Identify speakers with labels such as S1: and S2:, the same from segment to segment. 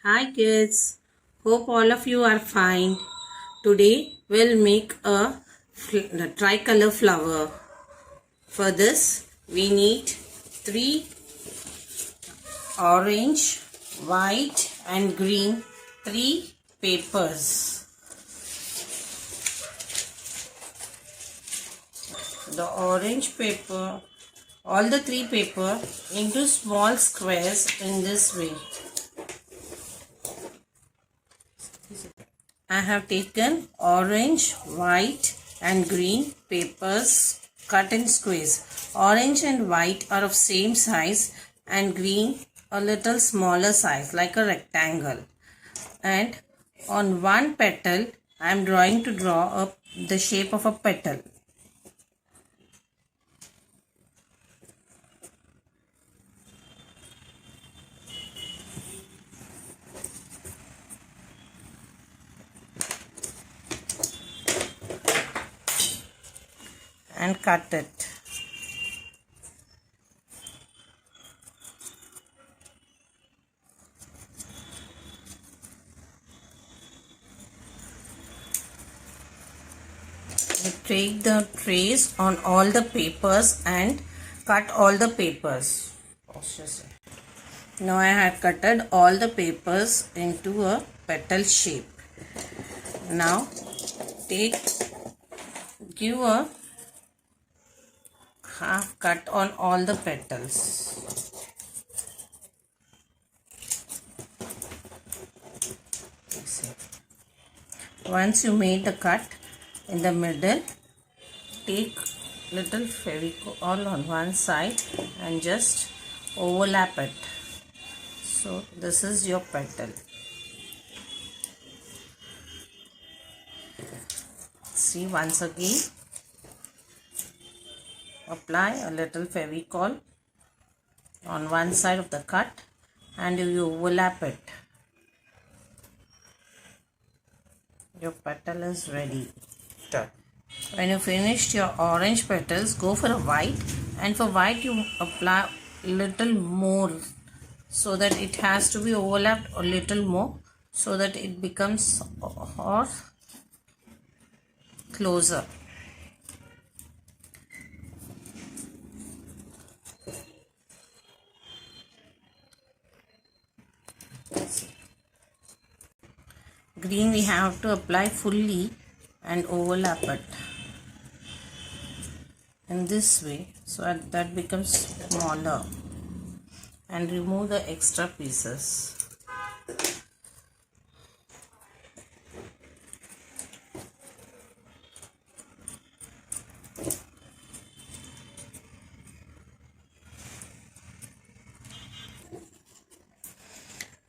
S1: Hi kids, hope all of you are fine. Today we'll make a tricolor flower. For this we need 3 orange, white and green 3 papers. The orange paper, all the 3 paper into small squares in this way. I have taken orange, white and green papers cut in squares. Orange and white are of same size and green a little smaller size like a rectangle. And on one petal I am drawing to draw up the shape of a petal. And cut it. Take the trace on all the papers and cut all the papers. Now I have cutted all the papers into a petal shape. Now give a half cut on all the petals. Once you made the cut in the middle, take little Fevicol on one side and just overlap it. So this is your petal. See, once again apply a little Fevicol on one side of the cut and you overlap it. Your petal is ready. When you finished your orange petals, go for a white, and for white you apply a little more so that it has to be overlapped a little more so that it becomes or closer. Green we have to apply fully and overlap it in this way so that becomes smaller, and remove the extra pieces.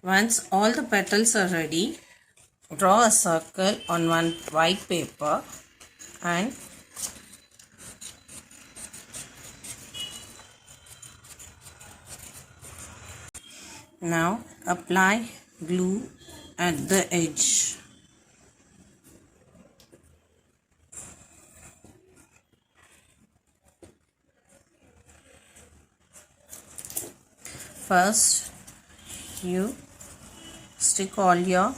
S1: Once all the petals are ready, draw a circle on one white paper and now apply glue at the edge. First, you stick all your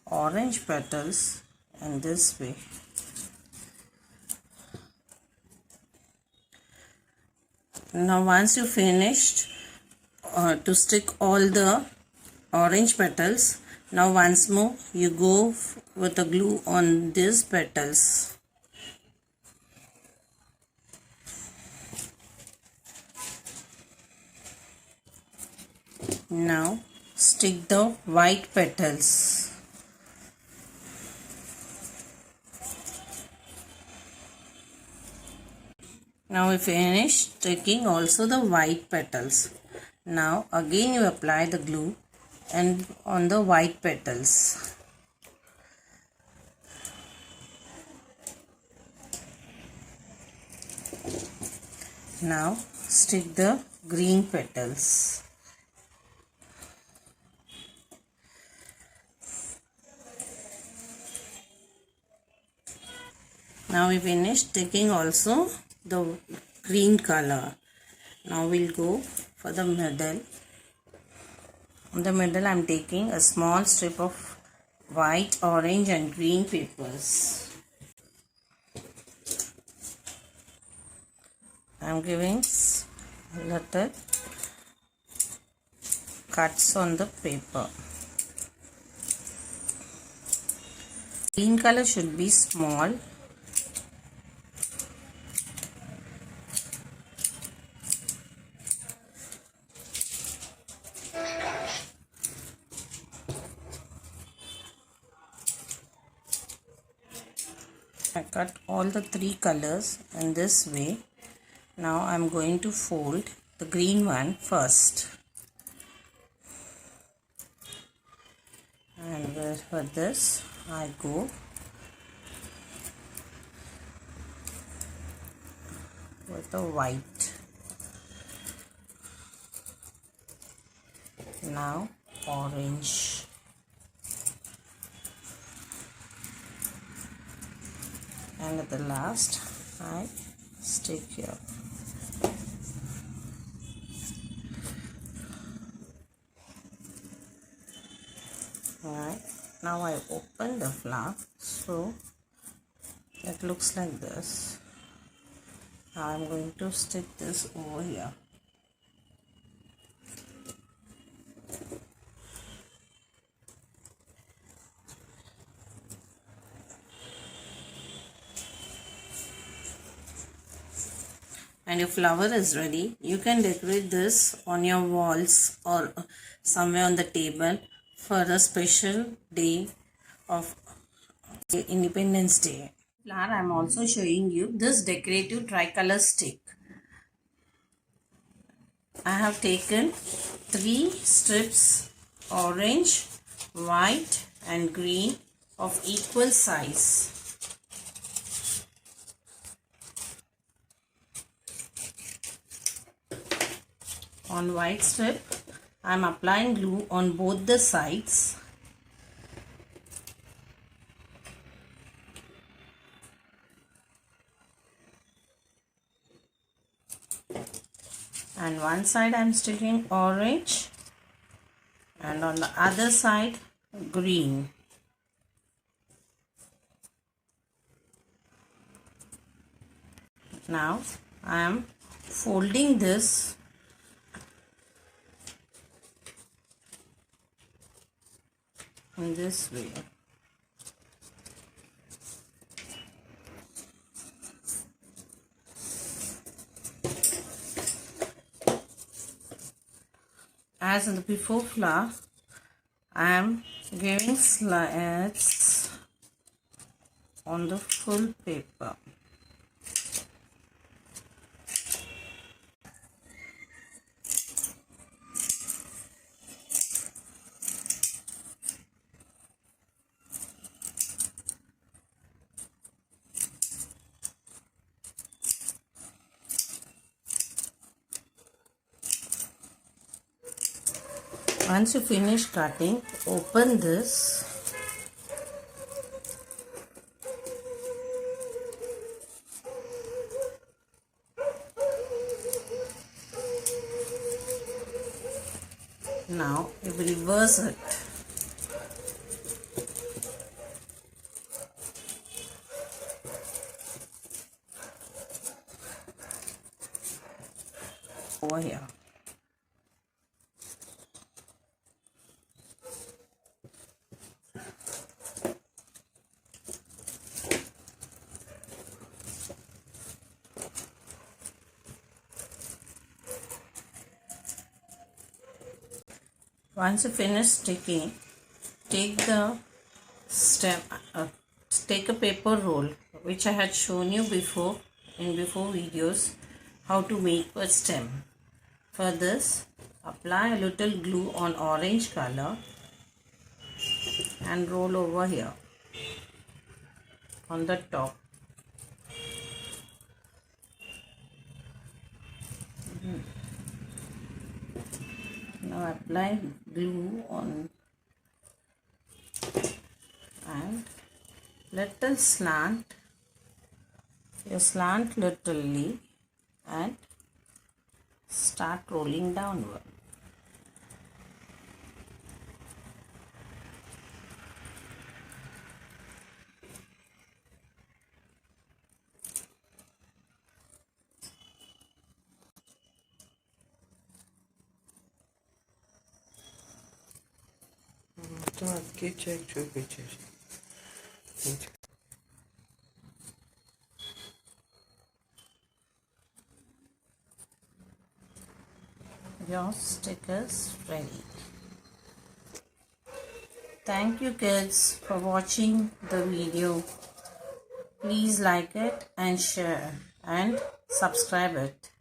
S1: orange petals in this way. Now once you finished to stick all the orange petals, now once more you go with the glue on these petals. Now stick the white petals. Now we finish sticking also the white petals. Now again you apply the glue and on the white petals. Now stick the green petals. Now we finished taking also the green color. Now we'll go for the middle In the middle I am taking a small strip of white, orange and green papers. I am giving little cuts on the paper. Green color should be small. I cut all the three colors in this way. Now I am going to fold the green one first. And for this I go with the white. Now orange. And at the last I stick here. Alright, now I open the flower, so it looks like this. Now I'm going to stick this over here. And your flower is ready. You can decorate this on your walls or somewhere on the table for a special day of Independence Day. Flower, I am also showing you this decorative tricolor stick. I have taken 3 strips orange, white and green of equal size. On white strip, I am applying glue on both the sides. And one side I am sticking orange and on the other side green. Now I am folding this in this way. As in the before flower, I am giving slits on the full paper. Once you finish cutting, open this now you will reverse it. Over here. Once you finish sticking, take the stem, take a paper roll which I had shown you before in before videos how to make a stem. For this, apply a little glue on orange color and roll over here on the top. Now apply glue on and little slant. You slant literally and start rolling downward.
S2: Geçecek, çok geçecek.
S1: Your stickers ready. Thank you kids for watching the video. Please like it and share and subscribe it.